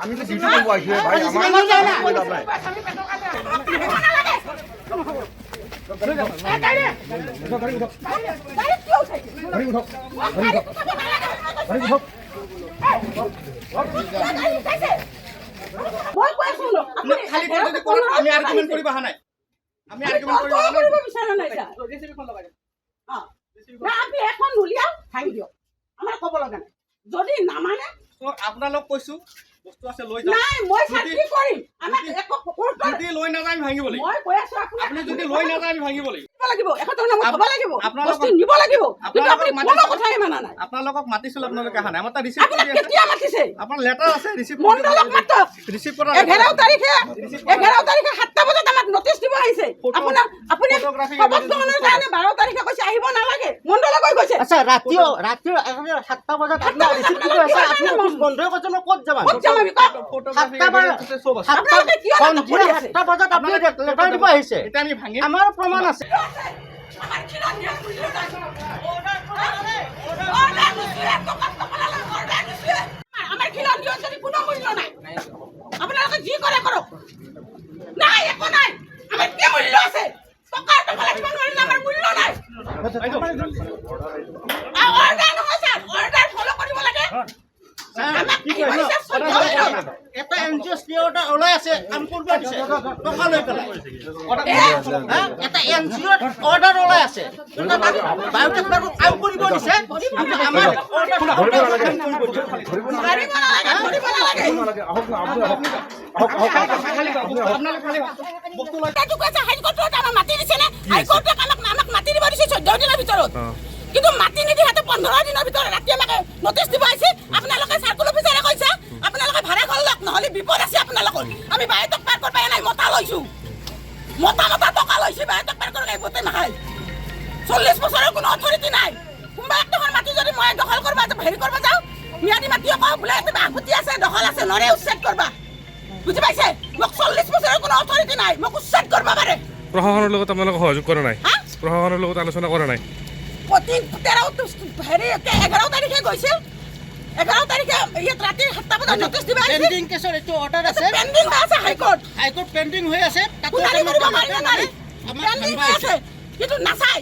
আমি তো ডিউটি করব আইছি ভাই আমার লাভ নাই আমি আর্গুমেন্ট করিব আহা নাই আমি আর্গুমেন্ট করিব বিচাৰা নাই না আপনি এখন উলিয়াও ভাঙি দিও আমার কব লগা নাই যদি নামানে আপোনালোক কৈছো বস্তু আছে লৈ যাও নাই মই সাক্ষী কৰিম আমাক এক কোৰ্ট যদি লৈ না যাই ভাঙিব লাগিব মই কৈ আছো আপুনি যদি লৈ না যাই ভাঙিব লাগিব এখন নাম হ'ব লাগিব বস্তু নিব লাগিব কিন্তু আপুনি কোনো কথাই মানা নাই আপোনালোকক মাতিছিল আপোনালোকে আহা নাই আমাৰ তা ৰিসিভ কৰি আছে কেতিয়া মাতিছে আপোনাৰ লেটাৰ আছে ৰিসিভ মণ্ডলক মাত্ৰ ৰিসিভ কৰা 11 তাৰিখে 7টা বজাত আমাক নটিচ দিব আহিছে আপুনি ফটোগ্ৰাফিৰ কাৰণে 12 তাৰিখে কৈছে আহিব নালাগে মণ্ডলক কৈ কৈছে আচ্ছা ৰাতি 7টা বজাত আপনি ৰিসিভ কৰি আছে আপনি বন্ধ কৰিছে ন ক'ত যাবা ক'ত যাম আমি ফটোগ্ৰাফি আছে সব আছে আপোনালোকে কিয় কৰি আছে 7টা বজাত আপনি লেটাৰ দিব আহিছে এটা আমি ভাঙি আমাৰ প্ৰমাণ আছে আমার খিলা দিয়া মূল্য নাই অর্ডার নিছে আমার খিলা দিয়া যদি কোনো মূল্য নাই আপনারা কি করে করো নাই একো নাই আমার কি মূল্য আছে সরকার তো বলে জীবন মূল্য আমার মূল্য নাই অর্ডার নহয় স্যার অর্ডার ফলো কৰিব লাগে এটা এনজিও স্টেটা ওলাই আছে কাম কৰিব দিছে টকা লৈ পেলাই এটা এনজিও অৰ্ডাৰ ওলাই আছে বায়োটেকনৰ কাম কৰিব দিছে আমাৰ অৰ্ডাৰ ধৰিব নালাগে আহক না আপোনালোক খালি বস্তু লৈ তাতো কৈছে হাইকোৰ্টত আমাক মাতি দিছে নে হাইকোৰ্টত আমাক মাতি দিব দিছে 14 দিনৰ ভিতৰত কিন্তু মাতি নিদি হাতে 15 দিনৰ ভিতৰত ৰাতি আমাক নটিচ দিব আহিছে আপোনালোকে সাৰ্কুল অফিচাৰে কৈছে আপোনালোকে ভাড়া ঘৰ লওক নহলে বিপদ আছে আপোনালোকৰ আমি বায়তক পাৰ কৰিব নাই মতা লৈছো মতা টকা লৈছে বায়তক পাৰ কৰিব গতে নহয় 40 বছৰৰ কোনো অথৰিটি নাই কোনবা একটা মাটি যদি মই দখল কৰবা হেৰি কৰবা যাও মিয়াদি মাটি কও বোলে এতে আপত্তি আছে দখল আছে নৰে উচ্ছেদ কৰবা বুজি পাইছে মোক 40 বছৰৰ কোনো অথৰিটি নাই মোক উচ্ছেদ কৰবা পাৰে প্ৰশাসনৰ লগত আপোনালোকে সহযোগ কৰা নাই প্ৰশাসনৰ লগত আলোচনা কৰা নাই 11 তাৰিখে গৈছিল 11 তাৰিখে ইয়াত ৰাতি 7টা বজাত নটিচ দিবা আহিছে পেন্ডিং কেছৰ এটো অৰ্ডাৰ আছে পেন্ডিং আছে হাইকোৰ্ট পেন্ডিং হৈ আছে তাতে কৰিব পাৰিব নাই পেন্ডিং আছে কিন্তু নাচাই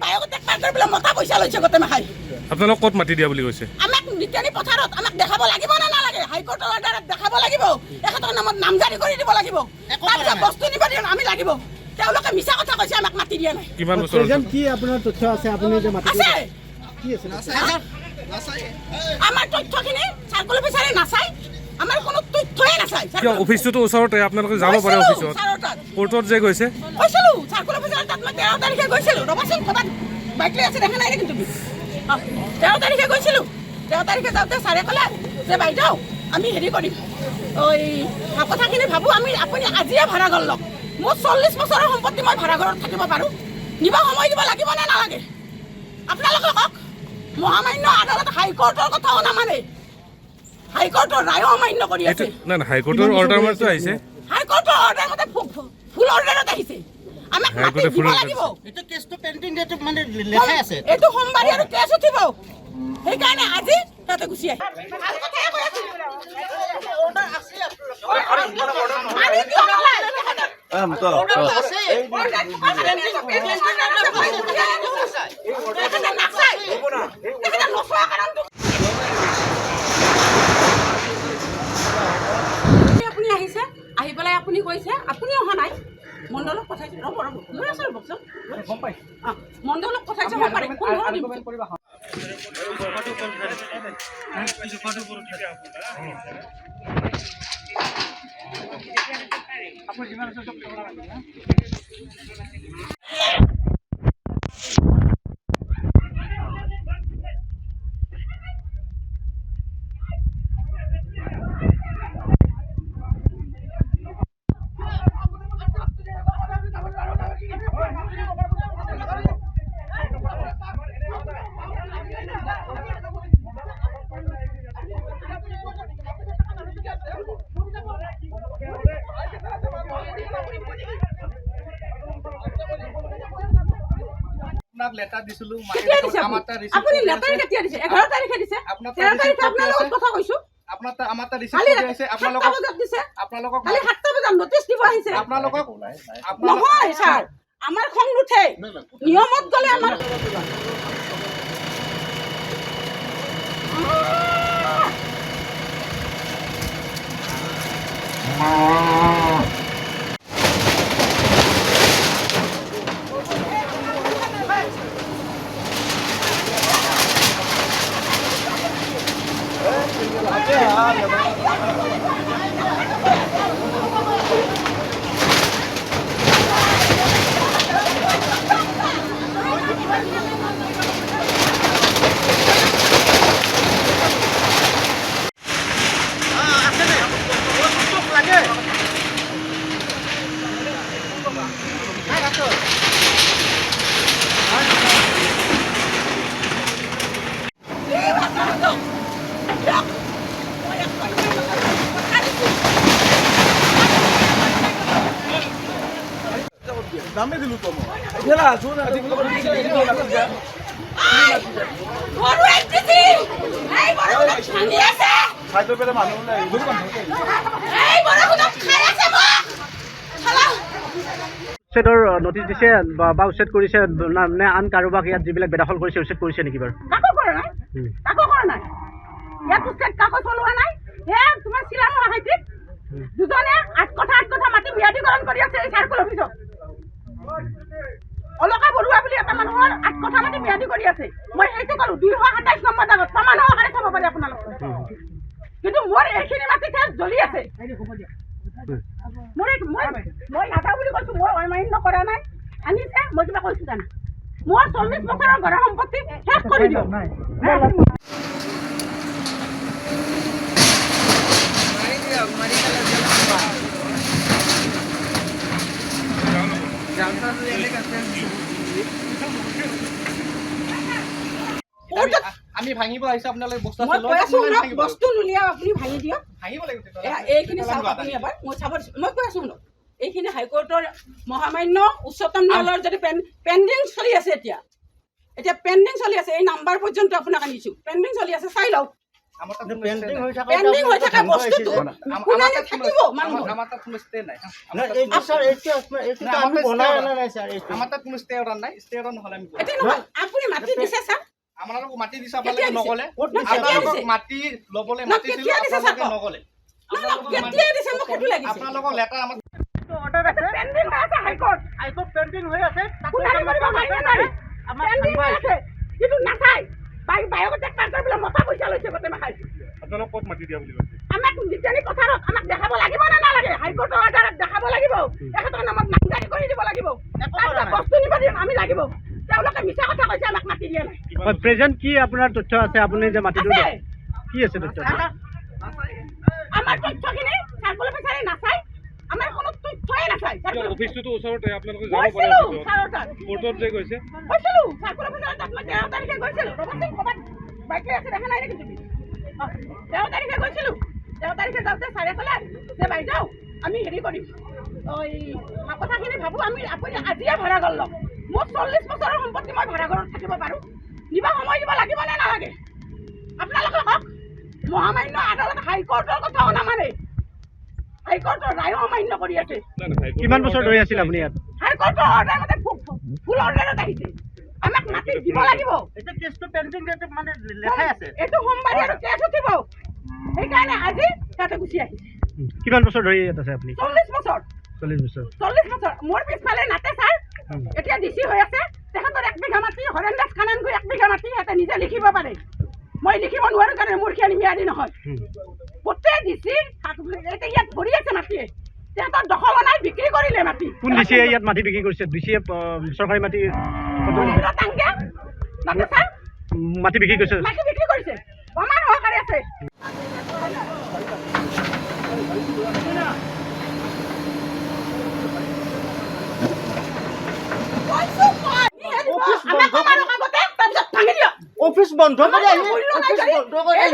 বায়গতে পাৰ কৰিবলৈ মতা পইচা লৈছে গতে মাখাই আপোনালোক ক'ত মাতি দিয়া বুলি কৈছে আমাক নিতানি পথাৰত আমাক দেখাব লাগিব না নালাগে হাইকোৰ্টৰ অৰ্ডাৰত দেখাব লাগিব এখতৰ নামত নামজাৰি কৰি দিব লাগিব তাৰপিছত বস্তু নিব দিও আমি লাগিব তেওঁলোকে মিছা কথা কৈছে আমাক মাতি দিয়া নাই কিমান বছৰ কি আপোনাৰ তথ্য আছে আপুনি যে মাতি আছে কি আছে আমাৰ তথ্যখিনি সাৰ্কুল অফিচাৰে নাচাই আমাৰ কোনো তথ্যই নাচাই কিয় অফিচটো ওচৰতে আপোনালোকে যাব পাৰে অফিচত কোৰ্টত যে গৈছে কৈছিলো সাৰ্কুল অফিচাৰ তাত মই 13 তাৰিখে গৈছিলো ৰবাচোন ক'বাত বাইক লৈ আছে দেখা নাই নেকি তুমি 13 তাৰিখে গৈছিলো 13 তাৰিখে যাওঁতে ছাৰে ক'লে যে বাইদেউ আমি হেৰি কৰিম ওই কথাখিনি ভাবো আমি আপুনি আজিয়ে ভাড়া ঘৰ লওক মোৰ 40 বছৰৰ সম্পত্তি মই ভাড়া ঘৰত থাকিব পাৰো নিবা সময় দিব লাগিব নে নালাগে আপোনালোকে কওক মহামান্য আদালত হাইকোৰ্টৰ কথাও নামানে হাইকোৰ্টৰ ৰায় অমান্য কৰি আছে না হাইকোৰ্টৰ অৰ্ডাৰ মতে আহিছে হাইকোৰ্টৰ অৰ্ডাৰ মতে ফুল অৰ্ডাৰত আহিছে আমাক মাতি দিব লাগিব এটো কেছটো পেন্ডিং ডেট মানে লেখাই আছে এটো সোমবাৰে আৰু কেছ উঠিব সেইকাৰণে আজি তাতে গুচি আহি ভাল কথাই কৈ আছো অৰ্ডাৰ আছে মাৰি দিও আপুনি আহিছে আহি পেলাই আপুনি কৈছে আপুনি অহা নাই মণ্ডলক পঠাইছে ৰ'ব লৈ আছো ৰ'বচোন গম পাই মণ্ডলক পঠাইছে মই পাৰিম কোন ধৰণৰ দিব কৰিবা আপুনি যিমান আছে চব কৰা লাগে লেটাৰ দিছিলো কেতিয়া দিছে আমাৰ তাত ৰিচিভ আপুনি লেটাৰ কেতিয়া দিছে 11 তাৰিখে দিছে আপোনাৰ 13 তাৰিখে আপোনাৰ লগত কথা কৈছো আমাৰ তাত ৰিচিভ কালি কৰি আছে 7টা বজাত দিছে আপোনালোকক কালি 7টা বজাত নটিচ দিব আহিছে আপোনালোকক নহয় স্যাৰ আমাৰ খং নুঠে নিয়মত গলে আমাৰ দামে দিলো তো বড় এনটিসি এই বড় ভাঙি আছে খাইতে পেলে মানুহ নাই এই বড় গুলো খাই আছে মা শালা উচ্ছেদৰ নটিচ দিছে বা উচ্ছেদ কৰিছে নে আন কাৰোবাক ইয়াত যিবিলাক বেদখল কৰিছে উচ্ছেদ কৰিছে নেকি বাৰু কাকো কৰা নাই ইয়াত উচ্ছেদ কাকো চলোৱা নাই হে তোমাৰ চিলামৰ হাইতিত দুজনে 8 কথা মাটি ব্যাধিকৰণ কৰি আছে এই চাৰ্কল অফিচত অলকা বৰুৱা বুলি এটা মানুহৰ 8 কথা মাটি ব্যাধি কৰি আছে মই এইটো কৰো 227 নম্বৰ দাগত প্ৰমাণ সহকাৰে চাব পাৰি আপোনালোক কিন্তু মোৰ এইখিনি মাটিতে জ্বলি আছে মই নাথা বুলি কৈছো মই অমান্য কৰা নাই আনিছে মই কিবা কৈছো জানো মোৰ 40 বছৰৰ ঘৰৰ সম্পত্তি শেষ কৰি দিও আমি ভাঙিব আহিছো আপোনালোকে বস্তু মই কৈ আছো বস্তু নুলিয়াও আপুনি ভাঙি দিয়ক ভাঙিব লাগিব এইখিনি চাওক আপুনি এবাৰ মই চাব মই কৈ আছো শুনক এইখিনি হাইকোৰ্টৰ মহামান্য উচ্চতম ন্যায়ালয়ৰ যদি পেণ্ডিং চলি আছে এতিয়া পেণ্ডিং চলি আছে এই নাম্বাৰ পৰ্যন্ত আপোনাক আনিছো পেণ্ডিং চলি আছে চাই লওক আমাৰ তাত পেণ্ডিং হৈ থকা বস্তুটো কোনে থাকিব মানুহ আমাৰ তাত কোনো ষ্টে নাই এইটো স্যাৰ এইটো আমি বনাই আনা নাই স্যাৰ এইটো আমাৰ তাত কোনো ষ্টে অৰ্ডাৰ নাই ষ্টে অৰ্ডাৰ নহ'লে আমি এতিয়া নহয় আপুনি মাটি দিছে স্যাৰ আপোনালোকক মাটি দিছে আপোনালোকে নগ'লে কেতিয়া আপোনালোকক দিছে? মাটি ল'বলৈ না, মাতিছিলো কেতিয়া দিছে আপোনালোকে চাওক? নগ'লে কেতিয়া দিছে মোক সেইটো লাগিছে আপোনালোকৰ লেটাৰ আমাৰ অৰ্ডাৰ আছে পেণ্ডিং হৈ আছে হাইকোৰ্ট পেণ্ডিং হৈ আছে শুনানি কৰিব পাৰিব নাই পেণ্ডিং হৈ আছে কিন্তু নাচাই বায়গত টেকপাৰ কৰিবলৈ মতা পইচা লৈছে গোটেই মাখাই আপোনালোক ক'ত মাতি দিয়া বুলি কৈছে আমাক নিজানি কথাৰত আমাক দেখাব লাগিব নে নালাগে হাইকোৰ্টৰ অৰ্ডাৰত দেখাব লাগিব তেখেতৰ নামত নামজাৰি কৰি দিব লাগিব বস্তু নিব দিম আমি লাগিব তেওঁলোকে মিছা কথা কৈছে আমাক মাতি দিয়া নাই প্ৰেজেণ্ট কি আপোনাৰ তথ্য আছে আপুনি যে মাটিটো আছে। কি আছে তথ্য আমাৰ তথ্যখিনি চাৰ্কুল অফিচাৰে নাচাই আমাৰ কোনো তথ্যই নাচাই অফিচটোতো ওচৰতে আপোনালোকে যাব পাৰে গৈছিলো ছাৰৰ তাত কোৰ্টত যে গৈছে গৈছিলো চাৰ্কুল অফিচাৰৰ তাত মই 13 তাৰিখে গৈছিলো ৰ'বচোন ক'ৰবাত বাইক লৈ আছে দেখা নাই নেকি তুমি 13 তাৰিখে গৈছিলো 13 তাৰিখে যাওঁতে ছাৰে ক'লে যে বাইদেউ আমি হেৰি কৰিম কথাখিনি ভাবোঁ আপুনি আজিয়ে ভাড়া ঘৰ লওক মোৰ 40 বছৰৰ সম্পত্তি মই ভাড়া ঘৰত থাকিব পাৰোঁ নিবা সময় দিব লাগিব নে নালাগে আপোনালোকে কওক মহামান্য আদালত হাইকোৰ্টৰ কথাও নামানে হাইকোৰ্টৰ ৰায় অমান্য কৰি আছে কিমান বছৰ ধৰি আছিল আপুনি ইয়াত হাইকোৰ্টৰ অৰ্ডাৰ মতে ফুল অৰ্ডাৰত আহিছে আমাক মাটি দিব লাগিব এটা কেছটো পেণ্ডিং মানে লেখাই আছে এইটো সোমবাৰে আৰু কেছ উঠিব সেইকাৰণে আজি তাতে গুচি আহিছে কিমান বছৰ ধৰি ইয়াত আছে আপুনি 40 বছৰ 40 বছৰ মোৰ পিছফালে নাতে ছাৰ এতিয়া ডিচি হৈ আছে তেখেতৰ 1 বিঘা মাটি হৰেন্দাস খানান গৈ 1 বিঘা মাটি সিহঁতে নিজে লিখিব পাৰে মই লিখিব নোৱাৰো কাৰণে মোৰ খিনি ম্যাদী নহয় গোটেই ডিচি এতিয়া ইয়াত ভৰি আছে মাটিয়ে তেখেতৰ দখল নাই বিক্ৰী কৰিলে মাটি কোন ডিচিয়ে ইয়াত মাটি বিক্ৰী কৰিছে ডিচিয়ে চৰকাৰী মাটি মাটি বিক্ৰী কৰিছে মাটি বিক্ৰী কৰিছে প্ৰমাণ সহকাৰে আছে অফিস বন্ধ কৰে